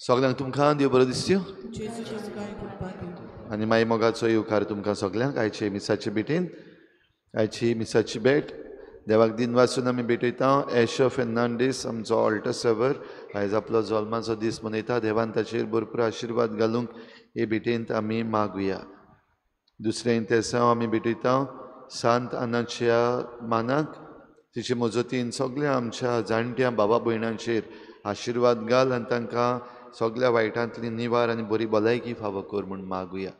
सगळ्यांक तुमकां देव बरो दिसयो आनी मागीर मोगाचो येवकार तुमकां सगळ्यांक आयचे मिसाचे भेटेन आयची मिसाची भेट देवाक दिन वाचून आमी भेटयता एशो फेर्नांडीस आमचो ऑल्टर सर्वर आयज आपलो जल्माचो दीस मनयता देवान ताचेर भरपूर आशिर्वाद घालूंक हे भेटेंत आमी मागुया दुसरें इंतेसांव आमी भेटयता सांत आनाच्या मानाक तिचे मजतीन सगळ्या आमच्या जाणट्या बाबा भयणांचेर आशिर्वाद घाल आनी तांकां सगळ्या वायटांतली निवार आनी बरी भलायकी फावो कर म्हूण मागुया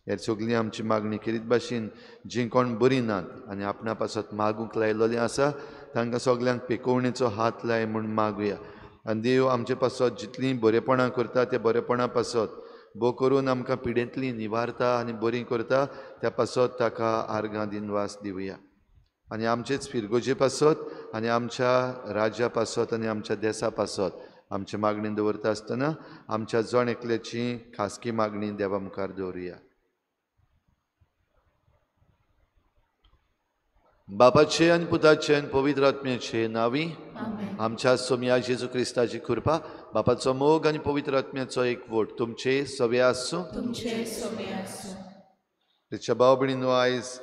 हे सगळी आमची मागणी करीत भाशेन जीं कोण बरीं नात आनी आपणा पासत मागूंक लायलोलीं आसा तांकां सगळ्यांक पिकोवणेचो हात लाय म्हूण मागुया आनी देव आमचे पासत जितलीं बरेपणां करता त्या बरेपणा पासत भोव करून आमकां पिडेंतलीं निवारता आनी बरीं करता त्या पासत ताका आर्गां दिनवास दिवया आनी आमचेच फिरगोजे पासत आनी आमच्या राज्या पासत आनी आमच्या देशा पासत आमचे मागणी दवरता आसतना आमच्या जण एकल्याची खासगी मागणी देवा मुखार दवरुया बापाचे आनी पुताचे आनी पवित्र आत्म्याचे नांवी आमच्या सोम्या जेजू क्रिस्ताची कृपा बापाचो मोग आनी पवित्र आत्म्याचो एकवट तुमचे सवे आसूं तेच्या भाव भयणीनो आयज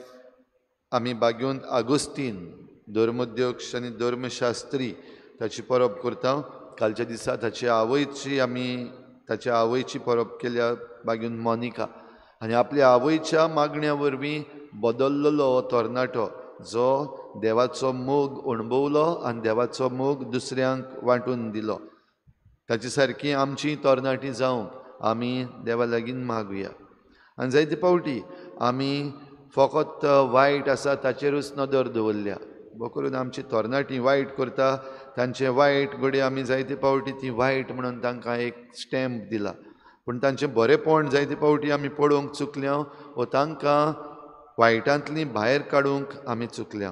आमी बागयोंत आगोस्तीन धर्मोद्योक्ष आनी धर्मशास्त्री ताची परब करता कालच्या दिसा ताच्या आवयची परब केल्या बागयोंत मोनिका आनी आपल्या आवयच्या मागण्या वरवीं बदल्लेलो हो तरणाटो जो देवाचो मोग अणभवलो आनी देवाचो मोग दुसऱ्यांक वांटून दिलो ताचे सारकी आमची तरणाटी जावंक आमी देवा लागीं मागुया आनी जायते पावटी आमी फकत वायट आसा ताचेरूच नदर दवरल्या भोव करून आमची तरणाटी वायट करता तांचे वायट घडये आमी जायते पावटी ती वायट म्हणून तांकां एक स्टॅम्प दिला पूण तांचें बरेंपण जायते पावटी आमी पळोवंक चुकल्या वो तांकां वायटांतलीं भायर काडूंक आमी चुकल्या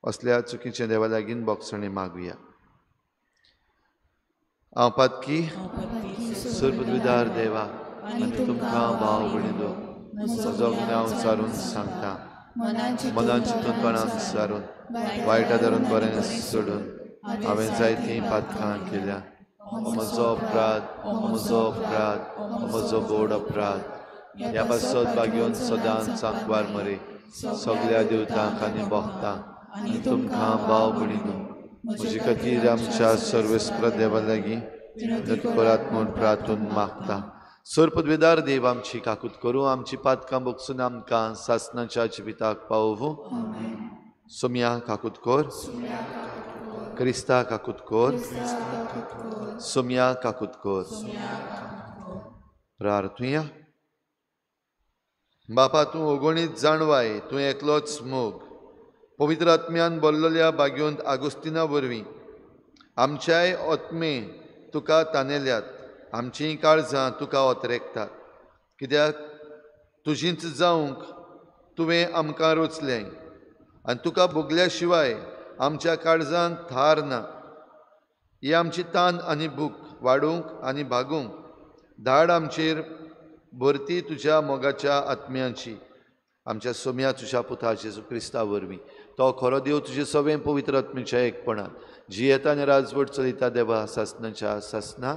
असल्या चुकीचे देवा लागीं बोगसणे मागुया हांव पातकी सर्वविदार देवा आनी तुमकां भाव भयणीनो म्हजो नांव सारून सांगता मनान चिंतून कोणाक सारून वायटा धरून बरें सोडून हांवें जायतीं पातकां केल्या म्हजो अपराध म्हजो गोड अपराध ह्या पासत बागयोन सदांच सांकवार मरे सगळ्या देवतांक आनी भक्तांक आनी तुमकां भाव भयणीनो म्हजे खातीर आमच्या सर्वेस्पर देवा लागीं करात म्हूण प्रार्थून मागता सर्पद्वेदार देव आमची काकूत करूं आमची पातकां बोगसून आमकां सासणाच्या जिविताक पावोवूं सोम्या काकूत कोर क्रिस्ता काकूत कोर सोम्या काकूत कोर प्रार्थुया बापा तूं अगणीत जाणवाय तूं एकलोच मोग पवित्र आत्म्यान भरलेल्या बागयोंत आगोस्तिना वरवीं आमच्याय आत्मे तुका तानेल्यात आमचीं काळजां तुका ओतरेकतात कित्याक तुजींच जावंक तुवें आमकां रोचलें आनी तुका भोगल्या शिवाय आमच्या काळजांत थार ना ही आमची तान आनी भूक वाडूंक आनी भागूंक धाड आमचेर भरती तुज्या मोगाच्या आत्म्याची आमच्या सोम्या तुज्या पुता जेजू क्रिस्ता वरवीं तो खरो देव तुजें सगळें पवित्र आत्म्याच्या एकपणान जियेता आनी राजवट चलयता देवा सासणाच्या सासना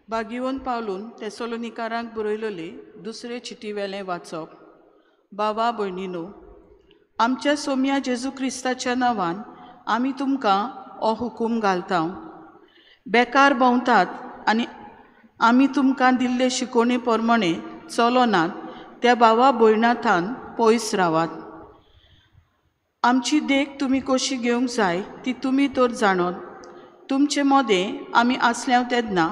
बागीवन पावलून तेसलोनिकारांक बरयलोले दुसरे चिटी वेलें वाचप बावा भयणीनो आमच्या सोम्या जेजू क्रिस्ताच्या नांवान आमी तुमकां हो हुकूम घालता बेकार भोंवतात आनी आमी तुमकां दिल्ले शिकोवणे प्रमाणे चलोनात त्या भावा भयणांतान पयस रावात आमची देख तुमी कशी घेवंक जाय ती तुमी तर जाणत तुमचे मोदें आमी आसल्या तेन्ना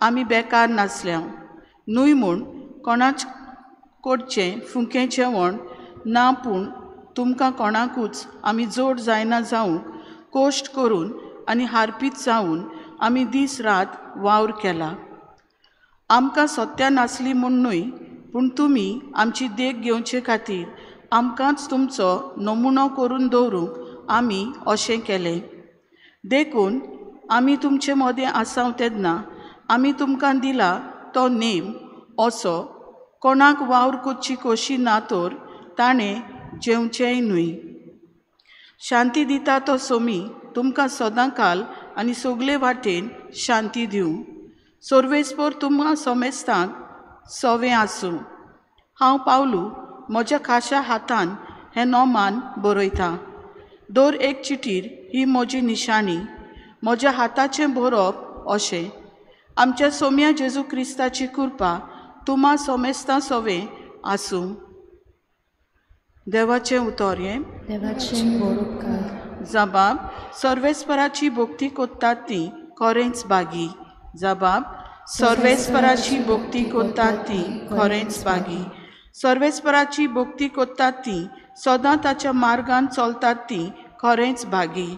आमी बेकार नासल्या न्हय म्हूण कोणाच कडचें फुकें जेवण ना पूण तुमकां कोणाकूच आमी जोड जायना जावंक कोश्ट करून आनी हारपीत जावन आमी दीस रात वावर केला आमकां सत्या नासली म्हूण न्हय पूण तुमी आमची देख घेवचे खातीर आमकांच तुमचो नमुनो करून दवरूंक आमी अशें केलें देखून आमी तुमचे मोदें आसांव तेन्ना आमी तुमकां दिला तो नेम असो कोणाक वावर कोची कोशी ना तर ताणें जेवचेंय न्हय. शांती दिता तो सोमी तुमकां सदांकाल आनी सगळे वाटेन शांती दिवं. सर्वेस्पर तुमकां सोमेस्तांक सवें आसूं. हांव पावलू म्हज्या खाशा हातान हें नोमान बरयतां. दर एक चिटीर ही म्हजी निशाणी. म्हज्या हाताचें बरोवप अशें. आमच्या सोम्या जेजू क्रिस्ताची कृपा तुमा सोमेस्तां सवें आसूं. देवाचें उतर हें देवाचें बरोवकार. जबाब सर्वेस्पराची भक्ती कोत्तात ती खरेंच बागी. जबाब सर्वेस्पराची भक्ती कोत्तात ती खरेंच बागी. सर्वेस्पराची भक्ती कोत्तात ती सदां ताच्या मार्गान चलतात ती खरेंच बागी.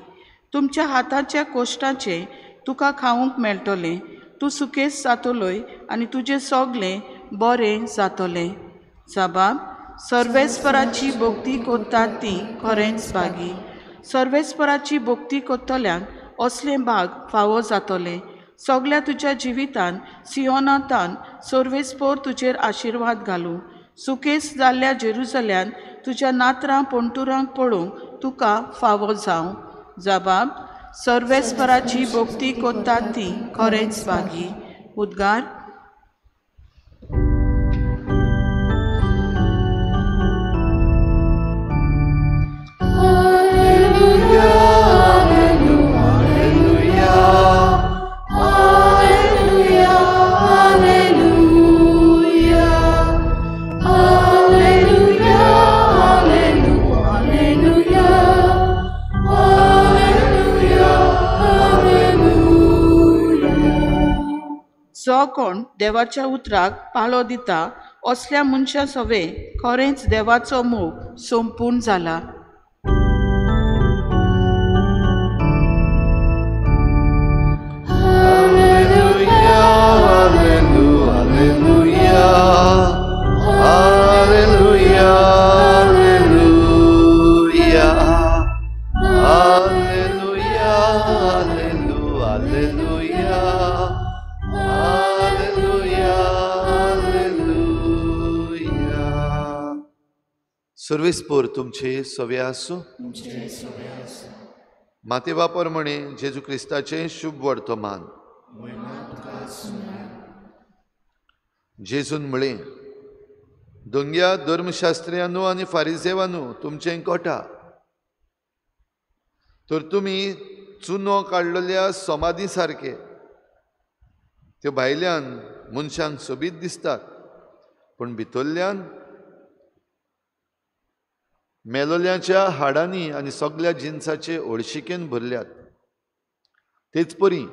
तुमच्या हाताच्या कोश्टाचें तुका खावंक मेळटलें. तूं सुकेस जातलोय आनी तुजें सगलें बरें जातलें. जबाब सर्वेस्पराची भक्ती कोत्तात ती खरेंच बागी. सर्वेस्पराची भक्ती कोत्तल्यांक असलें भाग फावो जातलें. सगळ्या तुज्या जिवितान सियोनांतान सर्वेस्पर तुजेर आशिर्वाद घालूं. सुकेस जाल्ल्या जेरुसल्यान तुज्या नातरां पंटुरांक पळोवंक तुका फावो जावं. जबाब सर्वेस्पराची भक्ती कोत्तात ती खरेंच बागी. उद्गार जो कोण देवाच्या उतराक पाळो दिता असल्या मनशा सवें खरेंच देवाचो मोग संपूर्ण जाला. सर्वेस्पर तुमचे सवे आसूं. मातेवा प्रमाणे जेजू क्रिस्ताचें शुभ वर्तमान. जेजून म्हळें, दोंग्या धर्मशास्त्रियांनो आनी फारिसेवांनो तुमचें कोटा, तर तुमी चुनो काडलेल्या समाधी सारके. त्यो भायल्यान मनशांक सोबीत दिसतात पूण भितरल्यान मेलोल्यांच्या हाडांनी आनी सगळ्या जिन्साचे हळशिकेन भरल्यात. तेच परी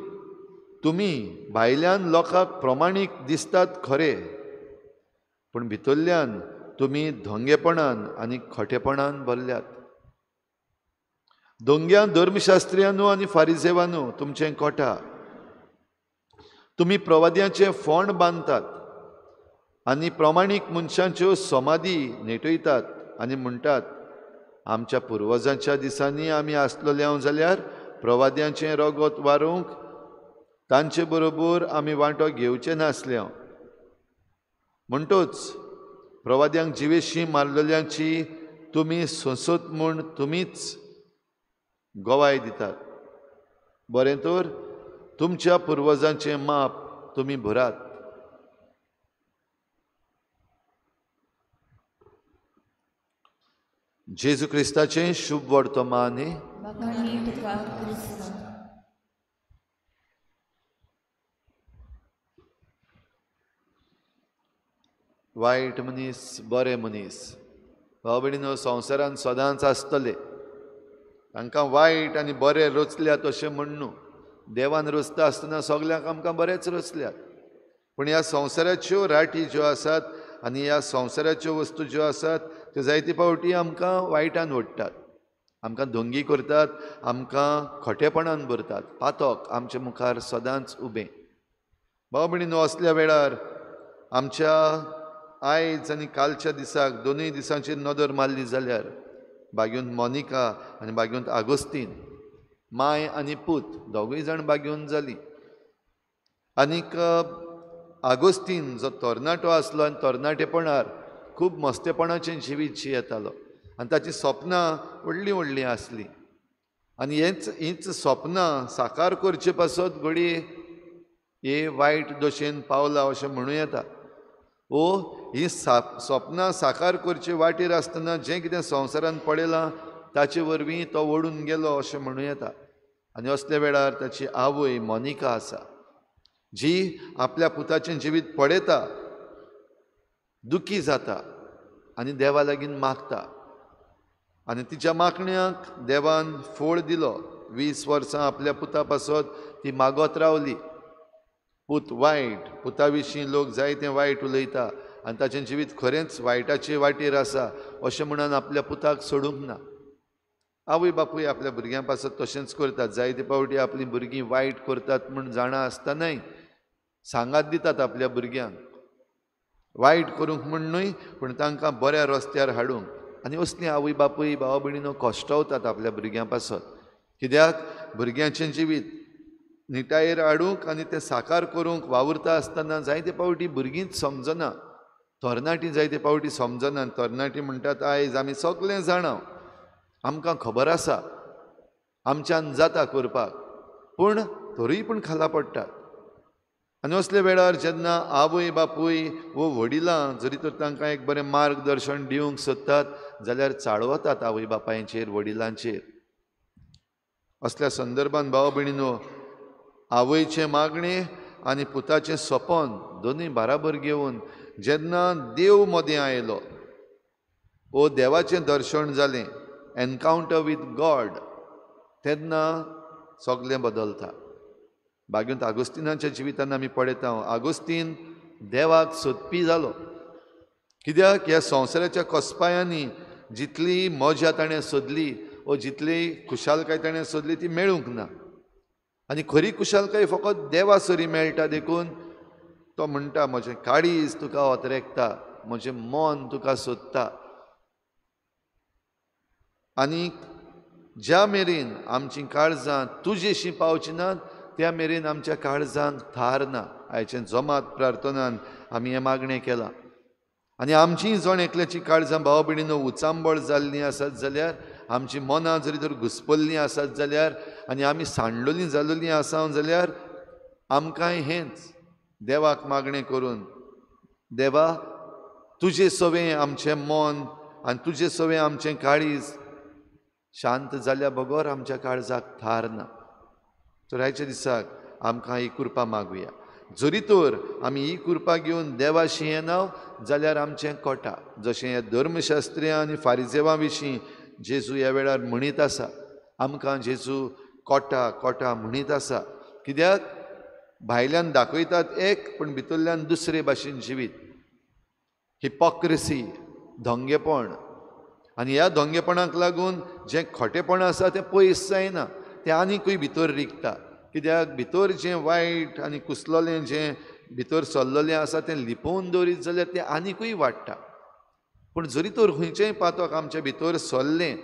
तुमी भायल्यान लोकांक प्रमाणीक दिसतात खरे पूण भितरल्यान तुमी धोंगेपणान आनी खोटेपणान भरल्यात. दोंग्या धर्मशास्त्रियांनो आनी फारिसेवांनो तुमचें कोटा, तुमी प्रवाद्यांचे फोंड बांदतात आनी प्रमाणीक मनशांच्यो समाधी नेटयतात आनी म्हणटात, आमच्या पुर्वजांच्या दिसांनी आमी आसलोले जाल्यार प्रवाद्यांचें रगत वारूंक तांचे बरोबर आमी वांटो घेवचे नासले. म्हणटोच प्रवाद्यांक जिवेशी मारलेल्यांची तुमी सोंसत म्हूण तुमीच गोवाय दितात. बरें तर तुमच्या पुर्वजांचें माप तुमी भरात. जेजू क्रिस्ताचें शुभ वर्तमान. वायट मनीस बरे मनीस भाव भयणीनो संवसारांत सदांच आसतले. तांकां वायट आनी बरे रचल्यात अशें म्हणू. देवान रचता आसतना सगल्यांक आमकां बरेच रचल्यात. पूण ह्या संवसाराच्यो राटी ज्यो आसात आनी ह्या संवसाराच्यो वस्तू ज्यो आसात त्यो जायते फावटी आमकां वायटान ओडटात, आमकां धोंगी करतात, आमकां खोटेपणान भरतात. पातक आमच्या मुखार सदांच उबें. भाव भयणीनो असल्या वेळार आमच्या आयज आनी कालच्या दिसाक दोनूय दिसांचेर नदर मारली जाल्यार बागेंत मोनिका आनी बागेंत आगोस्तीन माय आनी पूत दोगूय जाण बागेवन जाली. आनीक आगोस्तीन जो तरणाटो आसलो आनी तरणाटेपणार खूब मस्तेपणाचें जिवीत जियेतालो आनी ताची सपनां व्हडलीं व्हडलीं आसलीं आनी हींच सपनां साकार करचे पासत घडये हे वायट दशेन पावला अशें म्हणूं येता ही सपनां साकार करचे वाटेर आसतना जें कितें संवसारांत पडयलां ताचे वरवीं तो ओडून गेलो अशें म्हणूं येता आनी असल्या वेळार ताची आवय मोनिका आसा जी आपल्या पुताचें जिवीत पळयता दुखी जाता आनी देवा लागीं मागता आनी तिच्या मागण्याक देवान फळ दिलो 20 वर्सां आपल्या पुता पासत ती मागत रावली पूत वायट पुता विशीं लोक जायतें वायट उलयता आनी ताचें जिवीत खरेंच वायटाचे वाटेर आसा अशें म्हणून आपल्या पुताक सोडूंक ना आवय बापूय आपल्या भुरग्यां पासत तशेंच करतात जायते फावटी आपलीं भुरगीं वायट करतात म्हूण जाणा आसतनाय सांगात दितात आपल्या भुरग्यांक वायट करूंक म्हूण न्हय पूण तांकां बऱ्या रस्त्यार हाडूंक आनी असलीं आवय बापूय भाव भयणीनो कश्टावतात आपल्या भुरग्यां पासत कित्याक भुरग्यांचें जिवीत निटायेर हाडूंक आनी तें साकार करूंक वावुरता आसतना जायते फावटी भुरगींच समजना तरणाटीं जायते फावटी समजना तरणाटीं म्हणटात आयज आमी सगळें जाणां आमकां खबर आसा आमच्यान जाता करपाक पूण तरीय पूण खाला पडटात आनी असले वेळार जेन्ना आवय बापूय वो वडिलां जरी तर तांकां एक बरें मार्गदर्शन दिवंक सोदतात जाल्यार चाळवतात आवय बापायचेर वडिलांचेर असल्या संदर्भान भाव भयणीनो आवयचें मागणें आनी पुताचें सपन दोनूय बाराबर घेवन जेन्ना देव मदें आयलो वो देवाचें दर्शन जालें एनकावंटर वीथ गॉड तेन्ना सगळें बदलता बागेंत आगोस्तिनाच्या जिवितान आमी पळयता आगोस्तीन देवाक सोदपी जालो कित्याक ह्या संवसाराच्या कसपायांनी जितली मजा ताणें सोदली वो जितली खुशालकाय ताणें सोदली ती मेळूंक ना आनी खरी खुशालकाय फकत देवा सरी मेळटा देखून तो म्हणटा म्हजें काळीज तुका ओतरेकता म्हजें मन तुका सोदता आनी ज्या मेरेन आमचीं काळजां तुजेशीं पावची नात त्या मेरेन आमच्या काळजांक थार ना आयचे जमात प्रार्थनान आमी हें मागणें केलां आनी आमचीं जण एकल्याची काळजां भाव भयणीनो उचांबळ जाल्लीं आसात जाल्यार आमचीं मनां जरी तर घुस्पल्लीं आसात जाल्यार आनी आमी सांडलोलीं जालोलीं आसा जाल्यार आमकांय हेंच देवाक मागणें करून देवा तुजें सवें आमचें मन आनी तुजें सवें आमचें काळीज शांत जाल्या बगोर आमच्या काळजाक थार ना तर आयच्या दिसाक आमकां ही कृपा मागुया जरी तर आमी ही कृपा घेवन देवाशी येनाव जाल्यार आमचें कोटा जशें हे धर्मशास्त्रियां आनी फारिजेवां विशीं जेजू ह्या वेळार म्हणीत आसा आमकां जेजू कोटा कोटा म्हणीत आसा कित्याक भायल्यान दाखयतात एक पूण भितरल्यान दुसरे भाशेन जिवीत हिपोक्रेसी धोंगेपण आनी ह्या धोंगेपणाक लागून जें खोटेपण आसा तें पयस जायना तें आनीकूय भितर रिगता कित्याक भितर जें वायट आनी कुसलोलें जें भितर सरलोलें आसा तें लिपोवन दवरीत जाल्यार तें आनीकूय वाडटा पूण जरी तर खंयचेंय पातक आमच्या भितर सरलें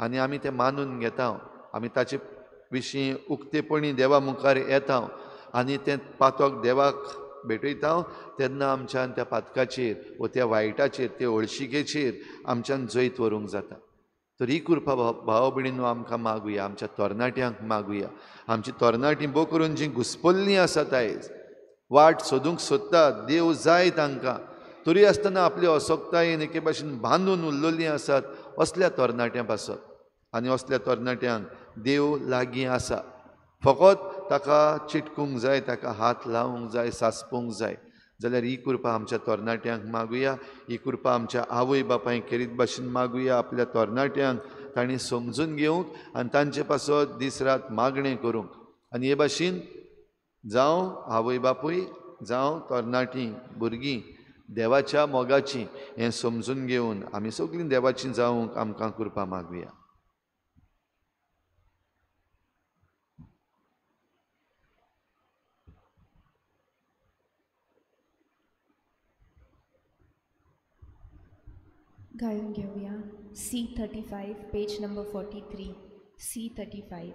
आनी आमी तें मानून घेता आमी ताचे विशीं उक्तेपणी देवा मुखार येता आनी तें पातक देवाक भेटयता तेन्ना आमच्यान त्या पातकाचेर व त्या वायटाचेर त्या हळशिकेचेर आमच्यान जैत व्हरूंक जाता तर ही कृपा भाव भयणीनो आमकां मागुया आमच्या तरणाट्यांक मागुया आमची तरणाटीं भोव करून जीं घुस्पल्लीं आसात आयज वाट सोदूंक सोदतात देव जाय तांकां तरी आसतना आपले असोक्तायेन एके भाशेन बांदून उरलेलीं आसात असल्या तरणाट्यां पासत आनी असल्या तरणाट्यांक देव लागीं आसा फकत ताका चिटकूंक जाय ताका हात लावंक जाय सासपूंक जाय जाल्यार ही कृपा आमच्या तरणाट्यांक मागुया ही कृपा आमच्या आवय बापायक खेरीत भाशेन मागुया आपल्या तरणाट्यांक तांणी समजून घेवंक आनी तांचे पासत दीस रात मागणें करूंक आनी हे भाशेन जावं आवय बापूय जावं तरणाटीं भुरगीं देवाच्या मोगाचीं हें समजून घेवन आमी सगळीं देवाचीं जावंक आमकां कृपा मागुया गाळून घेऊया C35 पेज नंबर 43 C35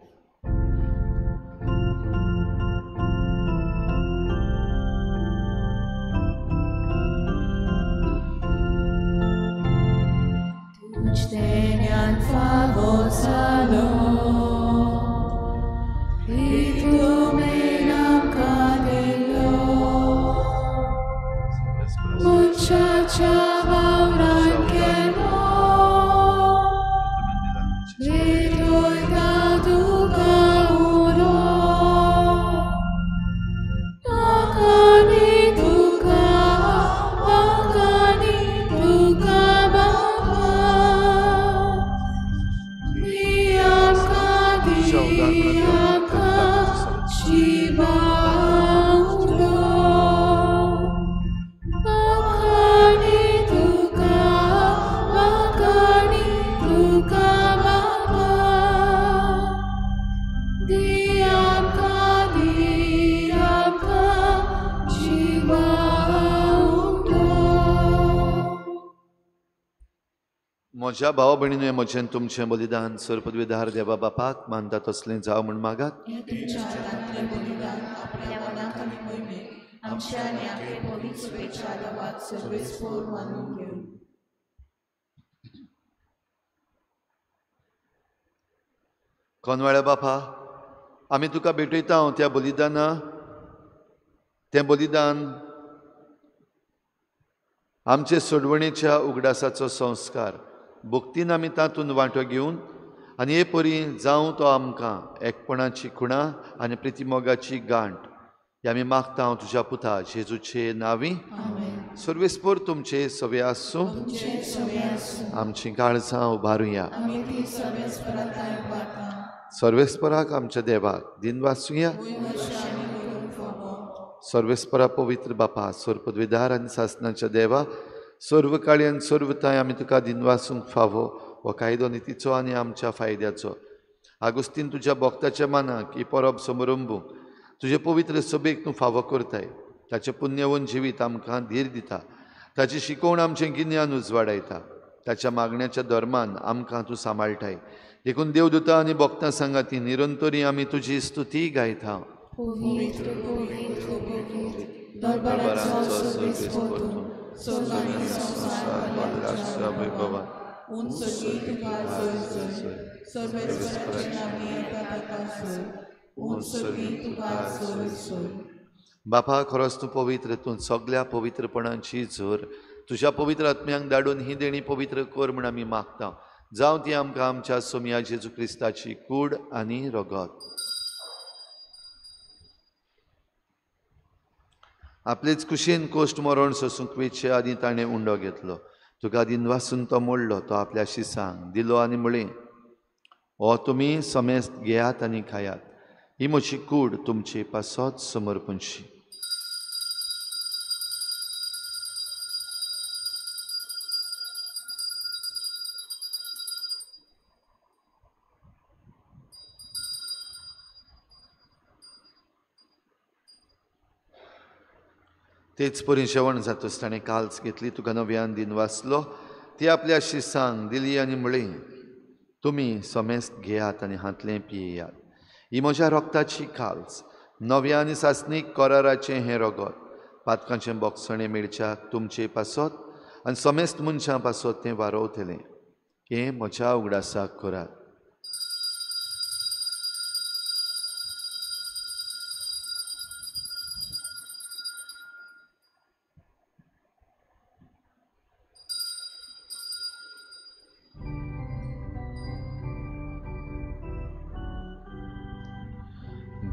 म्हज्या भाव भयणीनो म्हजें तुमचें बलिदान सर्पद्विधार देवा बापाक मानता तसलें जावं म्हण मागात. आपल्या मनात आणि मोहिमेत आमच्या आणि आपले पवित्र शुभेच्छा दवात सर्वेस्पोर मानून घेऊ. कोनवाळ्या बापा, आमी तुका भेटयता तें बलिदान आमचे सोडवणेच्या उगडासाचो संस्कार भक्तीन आमी तातूंत वांटो घेवन आनी हे परी जावं तो आमकां एकपणाची खुणा आनी प्रितीमोगाची गांठ हे आमी मागता हांव तुज्या पुता जेजूचे नांवी. सर्वेस्पोर तुमचे सवे आसूं. आमची काळजां उबारुया. सर्वेस्पराक आमच्या देवाक दिन वाचुया. सर्वेस्परा पवित्र बापा सर्पद्विधार आनी सासणाच्या देवा सर्व काळी आनी सर्वताय आमी तुका दिन वाचूंक फावो हो कायदो नितीचो आनी आमच्या फायद्याचो. आगुस्तीन तुज्या भक्ताच्या मानाक ही परब समारंभूक तुजे पवित्र सभेक तूं फावो करताय. ताचें पुण्यवन जिवीत आमकां धीर दिता. ताची शिकोवण आमचें गिन्यान उजवाडायता. ताच्या मागण्याच्या धर्मान आमकां तूं सांबाळटाय. देखून देवदूतां आनी भक्तां सांगाती निरंतरी आमी तुजी स्तुती गायता. दरबाराचो सर्वेस्पोर तूं, सगळ्यांनी संसार वाडलाच्या वैभवान. बापा खरोच तूं पवित्र. तूं सगळ्या पवित्रपणाची झर तुज्या पवित्र आत्म्यांक धाडून ही देणी पवित्र कर म्हण आमी मागता. जावं ती आमकां आमच्या सोम्या जेजू क्रिस्ताची कूड आनी रगत. आपलेच कुशीन कोश्ट मरण सोसूंक वेचे आदी ताणें उंडो घेतलो. तुका दिन वाचून तो मोडलो. तो आपल्या शिसांक दिलो आनी म्हळें, हो तुमी समेस्त घेयात आनी खायात. ही म्हजी कूड तुमचे पासत समर्पणशी. तेच परी जेवण जातच ताणें काल्स घेतली. तुका नव्यान दिन वाचलो. ती आपल्या शिसांक दिली आनी म्हळें, तुमी समेस्त घेयात आनी हातलें पियेयात. ही म्हज्या रोगताची काल्स नव्या आनी सासणीक कराराचें हें रगत. पातकांचें बोगसणें मेळच्याक तुमचे पासत आनी समेस्त मनशां पासत तें वारोवतलें. हें म्हज्या उगडासाक करात.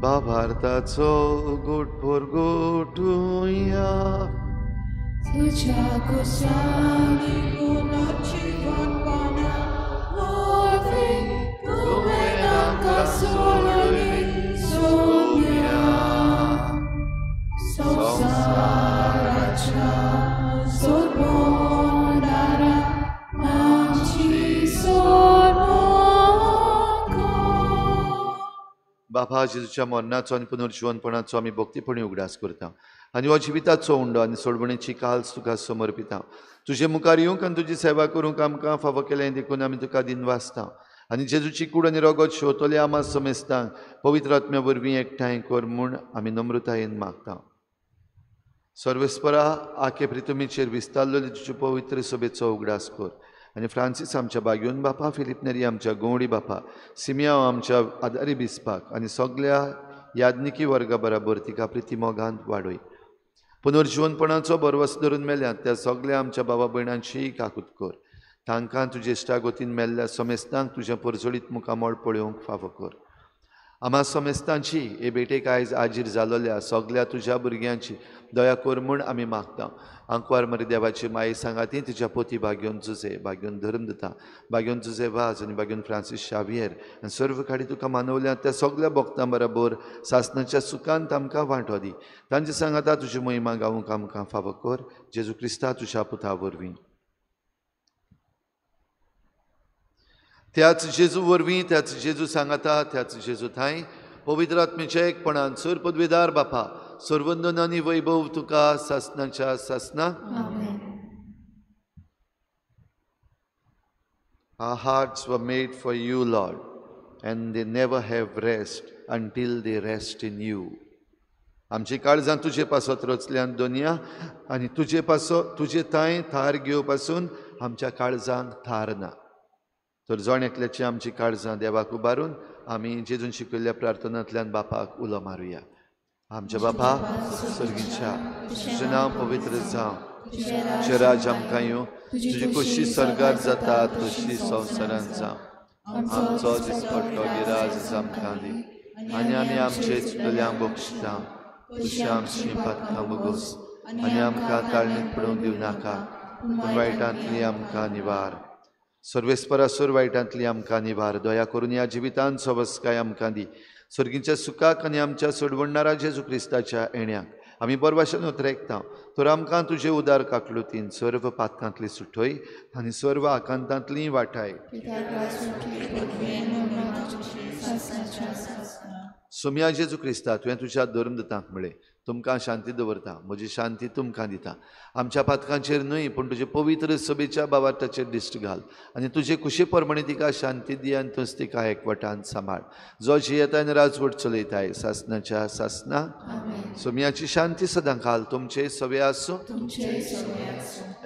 भावार्थाचो घोटभर घोटुया. तुझ्या कुसानी गुणाची वनपाना व्हावी. तुवें आमकां सोडली सोम्या. संवसाराच्या सोडवणारा आमची सोडवण. बापा जेजूच्या मरणाचो आनी पुनर्जीवनपणाचो आमी भक्तीपणी उगडास करता आनी हो जिविताचो उंडो आनी सोडवणेची काल्स तुका समर्पिता. तुजे मुखार येवंक आनी तुजी सेवा करूंक आमकां फावो केलें देखून आमी तुका दिन वाचता. आनी जेजूची कूड आनी रगत शेवतले आमा समेस्तांक पवित्र आत्म्या वरवीं एकठांय कर म्हूण आमी नम्रतायेन मागता. सर्वेस्परा आखे प्रितुमेचेर विस्तारलेले तुजे पवित्र सभेचो उगडास कर आनी फ्रांसीस आमच्या बागेवन बापा, फिलिप नेरी आमच्या गवंडी बापा, सिमियांव आमच्या आदारी बिस्पाक आनी सगळ्या याज्ञिकी वर्गा बरोबर तिका प्रिती मोगांत वाडय. पुनर्जीवनपणाचो बरवस धरून मेल्यात त्या सगळ्या आमच्या बाबा भयणांची काकूत कर. तांकां तुजे इश्टागोतीन मेल्ल्या समेस्तांक तुज्या परजोडीत मुखामोळ पळोवंक फावो कर. आम्हा समेस्तांची हे बेटेक आयज आजीर जालोल्या सगळ्या तुज्या भुरग्यांची दया कर म्हूण आमी मागता. आंकवार मरे देवाची माये सांगाती तिच्या पोती बागेवन जुजे, बागेवन धर्म दिता, बागेवन जुजे वाज आनी बागेवन फ्रांसीस शावियर आनी सर्व काडी तुका मानवल्या त्या सगळ्या भक्तां बरोबर सासणाच्या सुखांत आमकां वांटो दी. तांचे सांगाता तुजी महिमा गावूंक आमकां फावो कर. जेजू क्रिस्ता तुज्या पुता वरवीं. त्याच जेजू वरवीं, त्याच जेजू सांगाता, त्याच जेजू थंय पवित्र आत्मेच्या एकपणान सर पदवेदार बापा, सर्वंदन आनी वैभव तुका सासणाच्या सासना. Our hearts were made for you, Lord, and they never have rest until they rest in you. आमची काळजां तुजे पासत रचल्यान दोनया आनी तुजे थंय थार घेवपासून आमच्या काळजांक थार ना. तर जण एकल्याची आमची काळजां देवाक उबारून आमी जेजून शिकयल्ल्या प्रार्थनांतल्यान बापाक उलो मारुया. आमच्या बापा सर्गीच्या तुजें नांव पवित्र जावं, तुजें राज आमकां येवं, तुजी खोशी स्वर्गार जाता तशी संवसारांत जावं. आमचो दिसपट्टो गिराज आमकां दी आनी आमी आमचे चुकल्यांक बक्षिता. तुजी आमची पातकां बगोस आनी आमकां ताळणेक पडोवंक दिवं नाका, पूण वायटांतली आमकां निवार. सर्वेस्परासूर वायटांतली आमकां निवार. दया करून ह्या जिवितांत सवस्काय आमकां दी. सर्गीच्या सुखाक आनी आमच्या सोडवणारा जेजू क्रिस्ताच्या येण्याक आमी बरे भाशेन उतरेकता. तर आमकां तुजे उदार काकलुतीन सर्व पातकांतली सुटय आनी सर्व आकांतांतली वाटाय. सोम्या जेजू क्रिस्ता तुवें तुज्या धर्मदतांक म्हळें तुमकां शांती दवरता, म्हजी शांती तुमकां दिता. आमच्या पातकांचेर न्हय पूण तुजे पवित्र सभेच्या बाबाटाचेर दिश्ट घाल आनी तुजे कुशे परमणे तिका शांती दी आनी तुज तिका एकवटान सांबाळ. जो जियेताय राजवट चलयताय सासणाच्या सासना. सोम्याची शांती सदां घाल तुमचे सवे आसूं.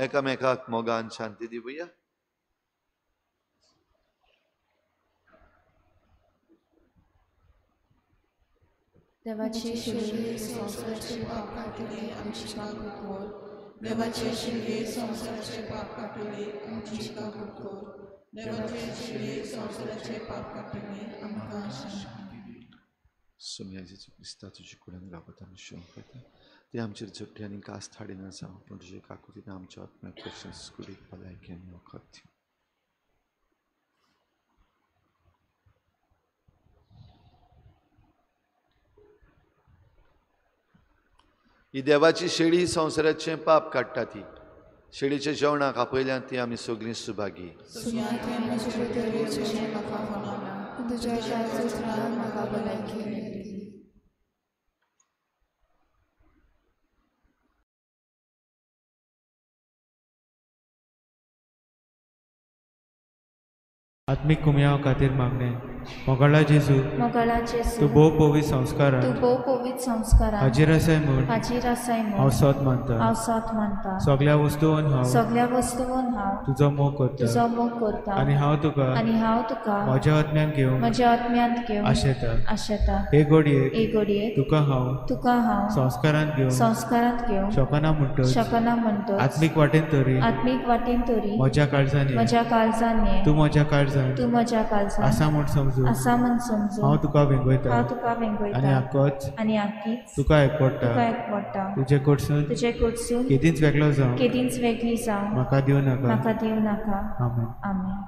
एकामेकाक मोगान शांती दिवया. देवाचे शिल्पे संसाराचे पाप काटले आमची काकूत कर. देवाचे शिल्पे संसाराचे पाप काटले आमची काकूत कर. देवाचे शिल्पे संसाराचे पाप काटले आमकां शांती. सोम्या जेजू क्रिस्ता तुजे कडेन रावता आमी शिवंक येता. ती आमचेर झट्टी आनी कास्त हाडिना जावं पूण तुजे काकुतीन आमच्या आत्म्याक तशेंच कुडीक भलायकी आनी वखद दी. ही देवाची शेळी संवसाराचें पाप काडटा. ती शेळीच्या जेवणाक आपयल्यान ती आमी सगळीं सुभागी. आत्मिक कुमयां खातीर मागणें. मोगाळा जेजू तूं भोव पवित्र संस्कारान हाजीर आसाय म्हूण हांव सत मानता. सगळ्या वस्तूंवन हांव तुजो मोग करता आनी हांव तुका म्हज्या आत्म्यांत घेवन आशेता. हे घडयेक तुका हांव संस्कारांत घेवन शकना म्हणटच आत्मीक वाटेन तरी म्हज्या काळजांनी तूं म्हज्या काळजांत आसा म्हूण समजून हांव तुका वेंगयता आनी आख्खीच तुका एकवटा. तुजे कडसून केदींच वेगळी जावं म्हाका दिवं नाका. आमेन.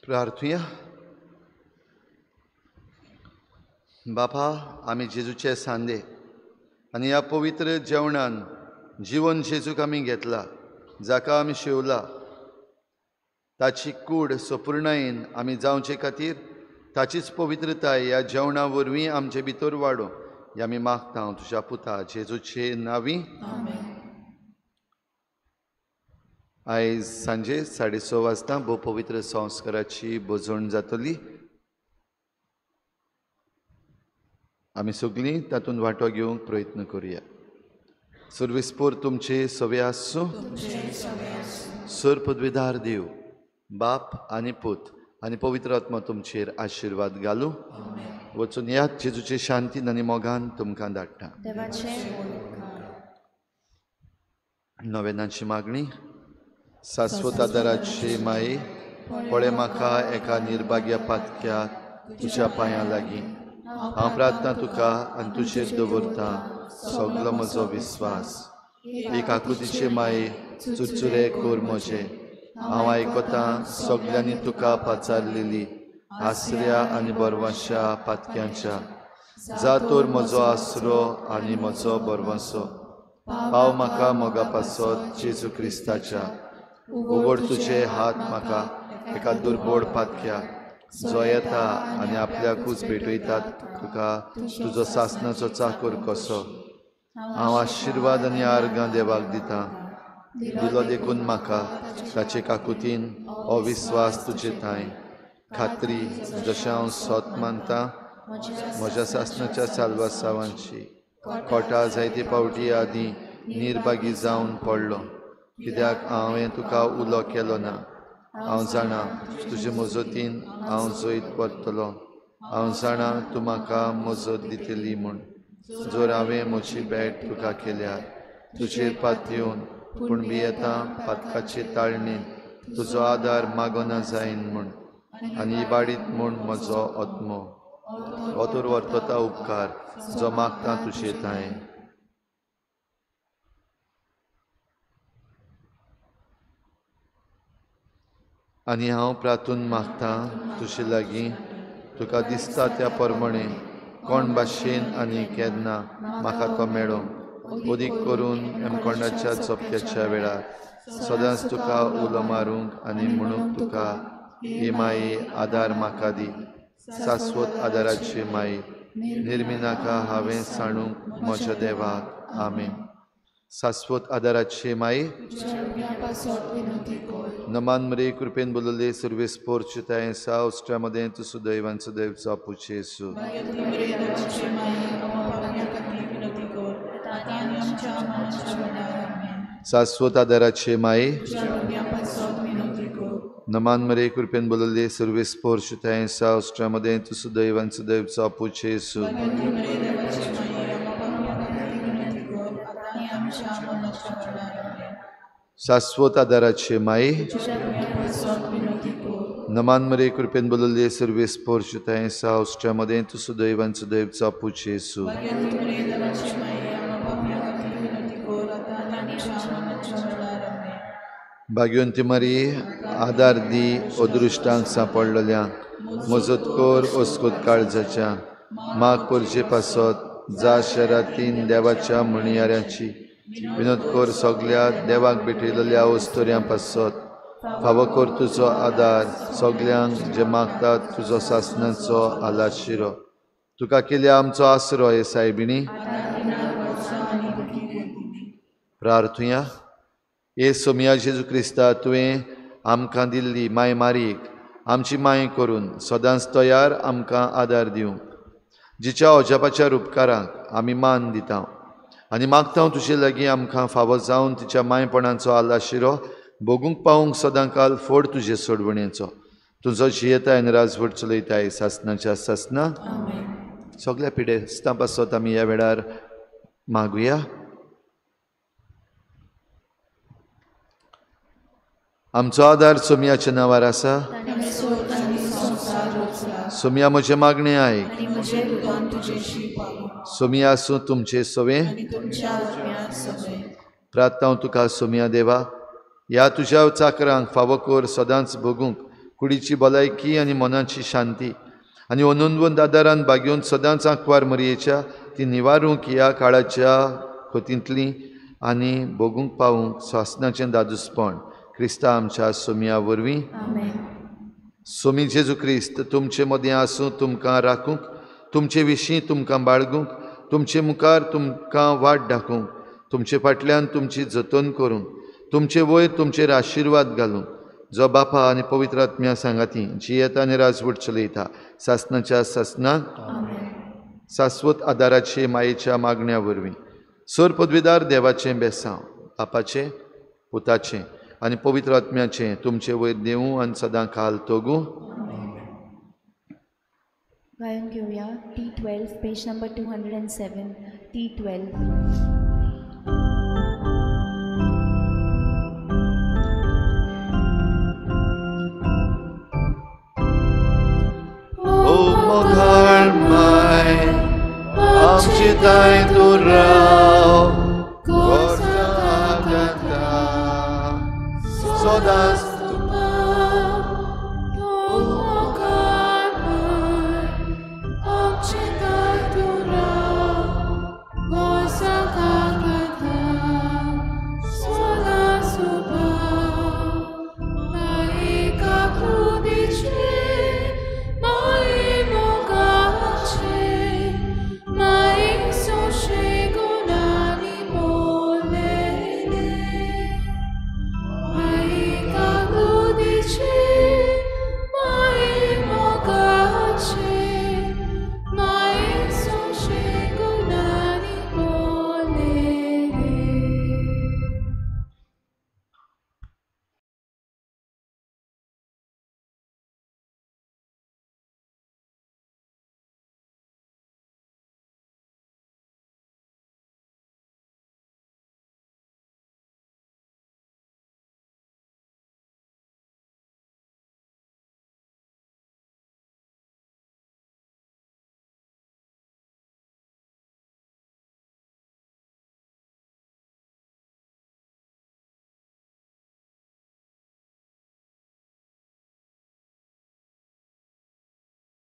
प्रार्थुया. बापा, आमी जेजूचे सांदे आनी ह्या पवित्र जेवणान जिवन जेजूक आमी घेतला, जाका आमी शेवला, ताची कूड संपूर्णायेन आमी जावचे खातीर ताचीच पवित्रताय ह्या जेवणा वरवीं आमचे भितर वाडो हें आमी मागता तुज्या पुता जेजूचे नांवी. आयज सांजे 6:30 वाजता भोव पवित्र संस्काराची बोजवण जातली. आमी सगळीं तातूंत वांटो घेवंक प्रयत्न करुया. सर्वेस्पोर तुमचे सवे आसूं. सर पदवीदार देव, बाप आनी पूत आनी पवित्र आत्मा तुमचेर आशिर्वाद घालूं. वचून यात जेजूचे शांतीन आनी मोगान तुमकां धाडटा. नवेनाची मागणी. शाश्वत आदाराचे माये, पळय म्हाका एका निर्भाग्या पातक्याक तुज्या पांयां लागीं. हांव प्रार्थना तुका आनी तुजेर दवरता सगलो म्हजो विस्वास. एक आकुतीचे माये, चुरचुरे कोर म्हजे. हांव आयकतां सगल्यांनी तुका पाचारलेली आसऱ्या आनी बरवांशा पातक्यांच्या. जा तर म्हजो आसरो आनी म्हजो बरवंसो. पाव म्हाका मोगा पासत जेजू क्रिस्ताच्या. उगड तुजे हात म्हाका एका दुर्बोळ पातक्याक, जो येता आनी आपल्याकूच भेटयतात तुका तुजो सासणाचो चाकर कसो. हांव आशिर्वाद आनी आर्गां देवाक दितां. दिलो देखून म्हाका ताचे काकुतीन अविस्वास तुजे थंय. खात्री जशें हांव सोत मानतां म्हज्या सासणाच्या साल्वासावांची. कोटा जायते पावटी आदीं निर्भागी जावन पडलो, कित्याक हांवें तुका उलो केलो ना. हांव जाणां तुजे मजतीन हांव जैत परतलो. हांव जाणां तूं म्हाका मजत दितली म्हूण. जर हांवें म्हजी भेट तुका केल्यार तुजेर पातयेवन पूण भियेतां पातकाचे ताळणेन तुजो आदार मागोना जायन म्हूण. आनी इबाडीत म्हूण म्हजो आत्मो. ओतूर वर्तता उपकार जो मागता तुजे थंय. आनी हांव प्रार्थून मागतां तुजे लागीं तुका दिसता त्या प्रमाणे कोण भाशेन आनी केन्ना म्हाका तो मेळो. ओदीक करून एमकोंडाच्या चोपक्याच्या वेळार सदांच तुका उलो मारूंक आनी म्हणूंक तुका हे माये आदार म्हाका दी. शाश्वत आदाराचे माये, निर्मिनाका हांवें सांडूंक म्हज्या देवाक. आमेन. शाश्वत आदाराचे माये, विनंती कर. नमान मरे कृपेन बोलले सर्वे स्पोर्चताय सावस्ट्रामध्ये तू सुदैवान सदैव चापूचे येसू भाग्यवती मरिये देवाची माय आम्हा पापण्या खातीर विनंती कर आता आनी आमच्या मरणाच्या वेळार आमेन. शाश्वत आदाराचे माये तुझ्या भुरग्यांपासत विनंती कर. नमान मरे कृपेन बोलले सर्वे स्पोर्चताय सावस्ट्रामध्ये तू सुदैवान सदैव चापूचे येसू भाग्यवती मरिये देवाची माय आम्हा पापण्या खातीर विनंती कर आता आनी आमच्या मरणाच्या वेळार आमेन. शाश्वत आदाराचे माये तुझ्या भुरग्यांपासत विनंती कर. नमान मरे कृपेन बोलले सर्वे स्पोर्चताय सावस्ट्रामध्ये तू सुदैवान सदैव चापूचे येसू भाग्यवती मरिये देवाची माय आम्हा पापण्या खातीर विनंती कर आता आनी आमच्या मरणाच्या वेळार आमेन. भाग्यवंती मरिये आदार दी अदृश्टांक सांपडलेल्यांक मजत कर ओस्कोत काळजाच्या माग करचे पासत जा शरातीन देवाच्या म्हणयाऱ्याची विनोद कर सगल्या देवाक भेटयलेल्या वस्तोऱ्यां पासत फावो कर तुजो आदार सगल्यांक जे मागतात तुजो सासणाचो आलाशिरो तुका केल्या आमचो आसरो हे सायबिणी प्रार्थुया हे सोमिया जेजू क्रिस्ता तुवें आमकां दिल्ली माय मारीक आमची माय करून सदांच तयार आमकां आदार दिवंक जिच्या अजापाच्या उपकाराक आमी मान दिता आनी मागता तुजे लागीं आमकां फावो जावन तिच्या मायपणाचो आलाशिरो भोगूंक पावूंक सदां काल फोड तुजे सोडवणेचो तुजो जियेताय आनी राजवट चलयताय सासणाच्या सासना सगळ्या पिडेस्तां पासत आमी ह्या वेळार मागुया. आमचो आदार सोमियाच्या नांवार आसा. सोमिया म्हजे मागणें आयक. सोमिया आसूं तुमचे सवे प्रार्थना हांव तुका सोमिया देवा ह्या तुज्या चाकरांक फावो कर सदांच भोगूंक कुडीची भलायकी आनी मनाची शांती आनी अनंदवंत आदारान बागेवन सदांच आंकवार मरयेच्या ती निवारूंक ह्या काळाच्या खोतींतली आनी भोगूंक पावूंक स्वासनाचें दादूसपण क्रिस्ता आमच्या सोमिया वरवीं. सोमी जेजू क्रिस्त तुमचे मदें आसूं तुमकां राखूंक तुमचे विशीं तुमकां बाळगूंक तुमचे मुखार तुमकां वाट दाखोवंक तुमचे फाटल्यान तुमची जतन करूंक तुमचे वयर तुमचेर आशिर्वाद घालूंक जो बापा आनी पवित्र आत्म्या सांगाती जियेता आनी राजवट चलयता सासणाच्या सासनाक शाश्वत आदाराचे मायेच्या मागण्या वरवीं सर पदवीदार देवाचें बेसांव बापाचें पुताचें आनी पवित्र आत्म्याचें तुमचे वयर देवूं आनी सदां काल तोगूं. गायन घेऊया T12 page number 207 T12. O moghar mai amchi tai tu ra